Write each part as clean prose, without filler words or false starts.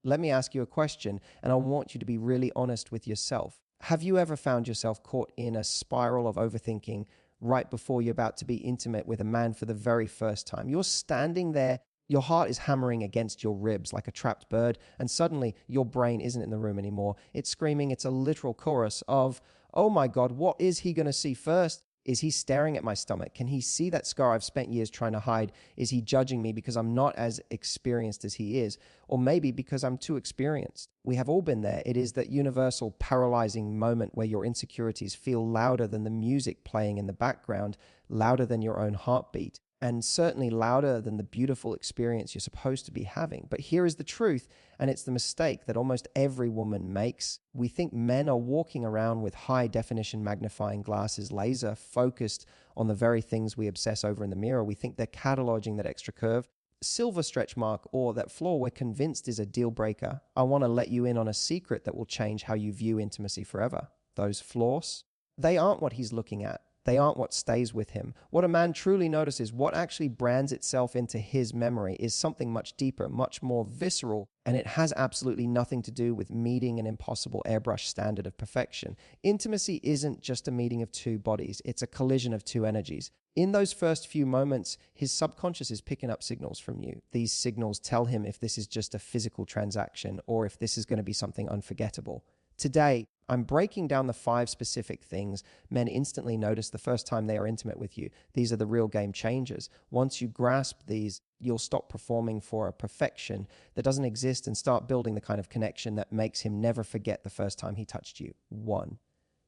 let me ask you a question, and I want you to be really honest with yourself. Have you ever found yourself caught in a spiral of overthinking right before you're about to be intimate with a man for the very first time? You're standing there, your heart is hammering against your ribs like a trapped bird, and suddenly your brain isn't in the room anymore. It's screaming, it's a literal chorus of, oh my God, what is he going to see first? Is he staring at my stomach? Can he see that scar I've spent years trying to hide? Is he judging me because I'm not as experienced as he is? Or maybe because I'm too experienced? We have all been there. It is that universal paralyzing moment where your insecurities feel louder than the music playing in the background, louder than your own heartbeat, and certainly louder than the beautiful experience you're supposed to be having. But here is the truth, and it's the mistake that almost every woman makes. We think men are walking around with high-definition magnifying glasses, laser focused on the very things we obsess over in the mirror. We think they're cataloging that extra curve, silver stretch mark, or that flaw we're convinced is a deal breaker. I want to let you in on a secret that will change how you view intimacy forever. Those flaws, they aren't what he's looking at. They aren't what stays with him. What a man truly notices, what actually brands itself into his memory, is something much deeper, much more visceral, and it has absolutely nothing to do with meeting an impossible airbrush standard of perfection. Intimacy isn't just a meeting of two bodies, it's a collision of two energies. In those first few moments, his subconscious is picking up signals from you. These signals tell him if this is just a physical transaction or if this is going to be something unforgettable. Today, I'm breaking down the 5 specific things men instantly notice the first time they are intimate with you. These are the real game changers. Once you grasp these, you'll stop performing for a perfection that doesn't exist and start building the kind of connection that makes him never forget the first time he touched you. 1.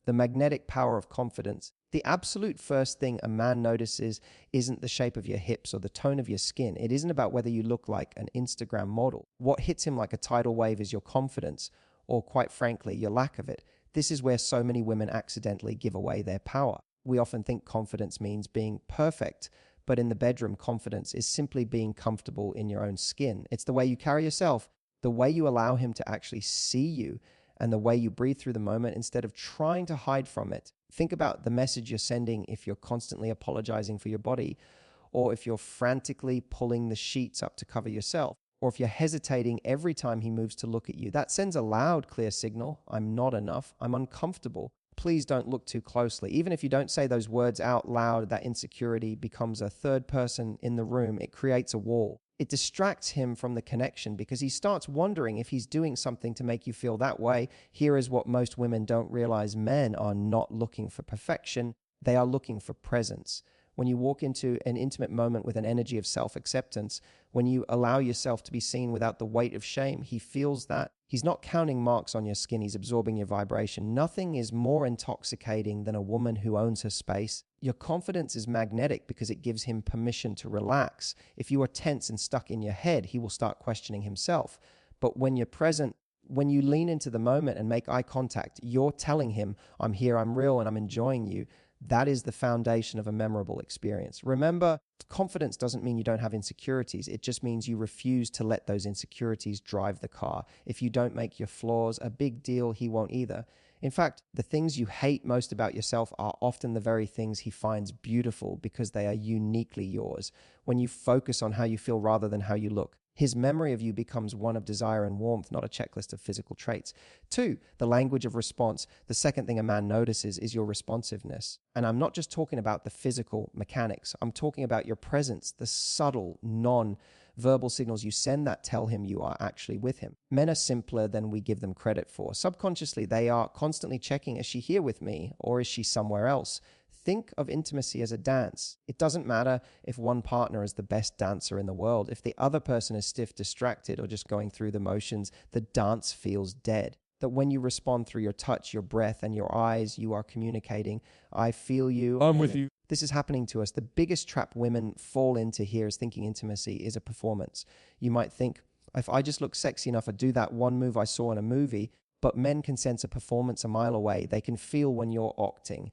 The magnetic power of confidence. The absolute first thing a man notices isn't the shape of your hips or the tone of your skin. It isn't about whether you look like an Instagram model. What hits him like a tidal wave is your confidence, or quite frankly, your lack of it. This is where so many women accidentally give away their power. We often think confidence means being perfect, but in the bedroom, confidence is simply being comfortable in your own skin. It's the way you carry yourself, the way you allow him to actually see you, and the way you breathe through the moment instead of trying to hide from it. Think about the message you're sending if you're constantly apologizing for your body, or if you're frantically pulling the sheets up to cover yourself, or if you're hesitating every time he moves to look at you. That sends a loud, clear signal. I'm not enough. I'm uncomfortable. Please don't look too closely. Even if you don't say those words out loud, that insecurity becomes a third person in the room. It creates a wall. It distracts him from the connection because he starts wondering if he's doing something to make you feel that way. Here is what most women don't realize. Men are not looking for perfection. They are looking for presence. When you walk into an intimate moment with an energy of self-acceptance, when you allow yourself to be seen without the weight of shame, he feels that. He's not counting marks on your skin, he's absorbing your vibration. Nothing is more intoxicating than a woman who owns her space. Your confidence is magnetic because it gives him permission to relax. If you are tense and stuck in your head, he will start questioning himself. But when you're present, when you lean into the moment and make eye contact, you're telling him, I'm here, I'm real, and I'm enjoying you. That is the foundation of a memorable experience. Remember, confidence doesn't mean you don't have insecurities. It just means you refuse to let those insecurities drive the car. If you don't make your flaws a big deal, he won't either. In fact, the things you hate most about yourself are often the very things he finds beautiful because they are uniquely yours. When you focus on how you feel rather than how you look, his memory of you becomes one of desire and warmth, not a checklist of physical traits. 2, the language of response. The second thing a man notices is your responsiveness. And I'm not just talking about the physical mechanics. I'm talking about your presence, the subtle, non-verbal signals you send that tell him you are actually with him. Men are simpler than we give them credit for. Subconsciously, they are constantly checking, is she here with me or is she somewhere else? Think of intimacy as a dance. It doesn't matter if one partner is the best dancer in the world. If the other person is stiff, distracted, or just going through the motions, the dance feels dead. That when you respond through your touch, your breath, and your eyes, you are communicating, I feel you. I'm with you. This is happening to us. The biggest trap women fall into here is thinking intimacy is a performance. You might think, if I just look sexy enough, I'd do that one move I saw in a movie. But men can sense a performance a mile away. They can feel when you're acting.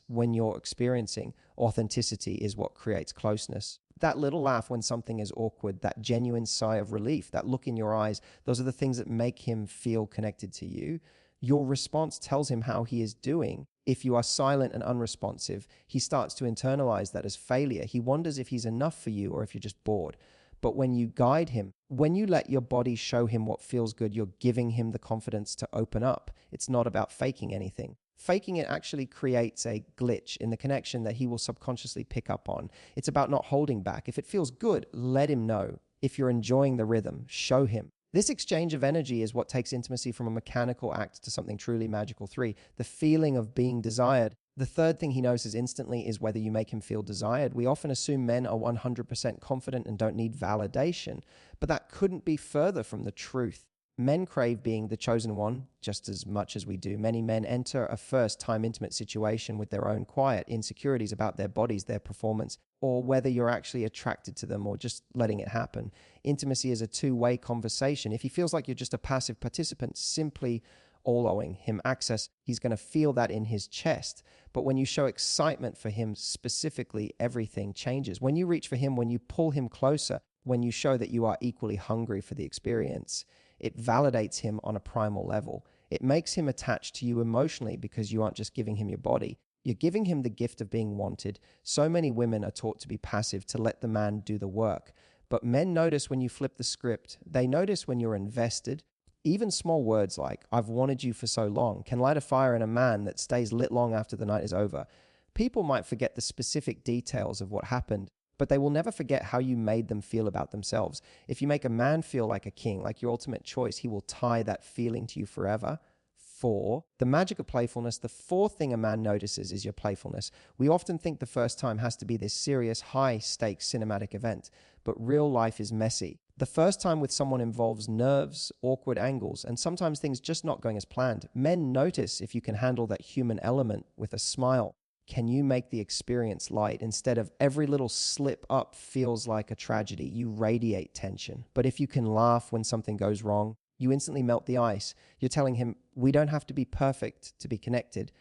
When you're experiencing. Authenticity is what creates closeness. That little laugh when something is awkward, that genuine sigh of relief, that look in your eyes, those are the things that make him feel connected to you. Your response tells him how he is doing. If you are silent and unresponsive, he starts to internalize that as failure. He wonders if he's enough for you or if you're just bored. But when you guide him, when you let your body show him what feels good, you're giving him the confidence to open up. It's not about faking anything. Faking it actually creates a glitch in the connection that he will subconsciously pick up on. It's about not holding back. If it feels good, let him know. If you're enjoying the rhythm, show him. This exchange of energy is what takes intimacy from a mechanical act to something truly magical. 3, the feeling of being desired. The third thing he notices instantly is whether you make him feel desired. We often assume men are 100% confident and don't need validation, but that couldn't be further from the truth. Men crave being the chosen one just as much as we do. Many men enter a first-time intimate situation with their own quiet insecurities about their bodies, their performance, or whether you're actually attracted to them or just letting it happen. Intimacy is a two-way conversation. If he feels like you're just a passive participant, simply allowing him access, he's going to feel that in his chest. But when you show excitement for him specifically, everything changes. When you reach for him, when you pull him closer, when you show that you are equally hungry for the experience, it validates him on a primal level. It makes him attached to you emotionally because you aren't just giving him your body. You're giving him the gift of being wanted. So many women are taught to be passive, to let the man do the work. But men notice when you flip the script. They notice when you're invested. Even small words like, "I've wanted you for so long," can light a fire in a man that stays lit long after the night is over. People might forget the specific details of what happened, but they will never forget how you made them feel about themselves. If you make a man feel like a king, like your ultimate choice, he will tie that feeling to you forever. 4, the magic of playfulness. The fourth thing a man notices is your playfulness. We often think the first time has to be this serious, high-stakes cinematic event, but real life is messy. The first time with someone involves nerves, awkward angles, and sometimes things just not going as planned. Men notice if you can handle that human element with a smile. Can you make the experience light? Instead of every little slip up feels like a tragedy, you radiate tension. But if you can laugh when something goes wrong, you instantly melt the ice. You're telling him, we don't have to be perfect to be connected.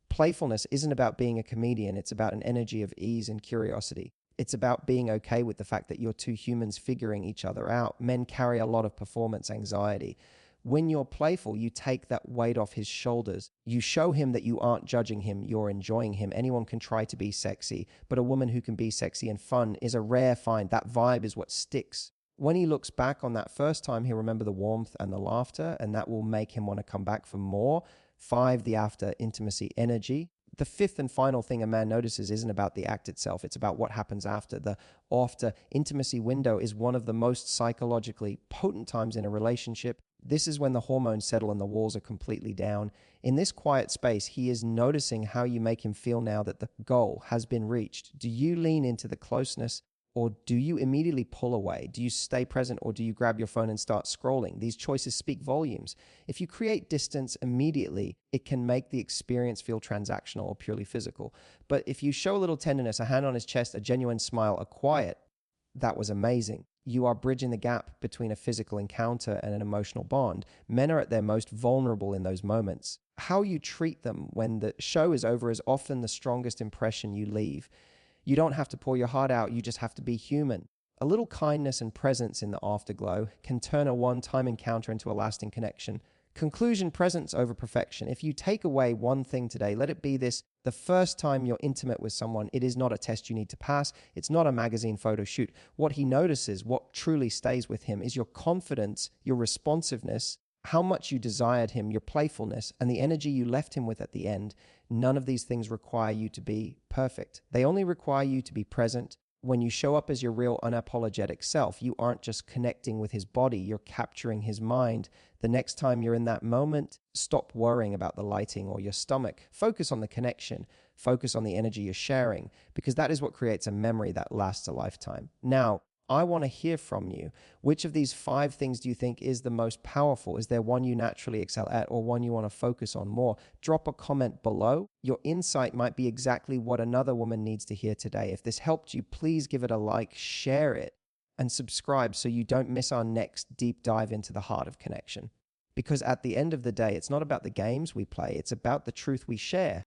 Playfulness isn't about being a comedian. It's about an energy of ease and curiosity. It's about being okay with the fact that you're two humans figuring each other out. Men carry a lot of performance anxiety. When you're playful, you take that weight off his shoulders. You show him that you aren't judging him, you're enjoying him. Anyone can try to be sexy, but a woman who can be sexy and fun is a rare find. That vibe is what sticks. When he looks back on that first time, he'll remember the warmth and the laughter, and that will make him want to come back for more. 5, the after intimacy energy. The fifth and final thing a man notices isn't about the act itself. It's about what happens after. The after intimacy window is one of the most psychologically potent times in a relationship. This is when the hormones settle and the walls are completely down. In this quiet space, he is noticing how you make him feel now that the goal has been reached. Do you lean into the closeness, or do you immediately pull away? Do you stay present, or do you grab your phone and start scrolling? These choices speak volumes. If you create distance immediately, it can make the experience feel transactional or purely physical. But if you show a little tenderness, a hand on his chest, a genuine smile, a quiet, "That was amazing," you are bridging the gap between a physical encounter and an emotional bond. Men are at their most vulnerable in those moments. How you treat them when the show is over is often the strongest impression you leave. You don't have to pour your heart out, you just have to be human. A little kindness and presence in the afterglow can turn a one-time encounter into a lasting connection. Conclusion: presence over perfection. If you take away one thing today, let it be this: the first time you're intimate with someone, it is not a test you need to pass. It's not a magazine photo shoot. What he notices, what truly stays with him, is your confidence, your responsiveness, how much you desired him, your playfulness, and the energy you left him with at the end. None of these things require you to be perfect. They only require you to be present. When you show up as your real unapologetic self, you aren't just connecting with his body, you're capturing his mind. The next time you're in that moment, stop worrying about the lighting or your stomach. Focus on the connection. Focus on the energy you're sharing, because that is what creates a memory that lasts a lifetime. Now, I want to hear from you. Which of these 5 things do you think is the most powerful? Is there one you naturally excel at, or one you want to focus on more? Drop a comment below. Your insight might be exactly what another woman needs to hear today. If this helped you, please give it a like, share it, and subscribe so you don't miss our next deep dive into the heart of connection. Because at the end of the day, it's not about the games we play, it's about the truth we share.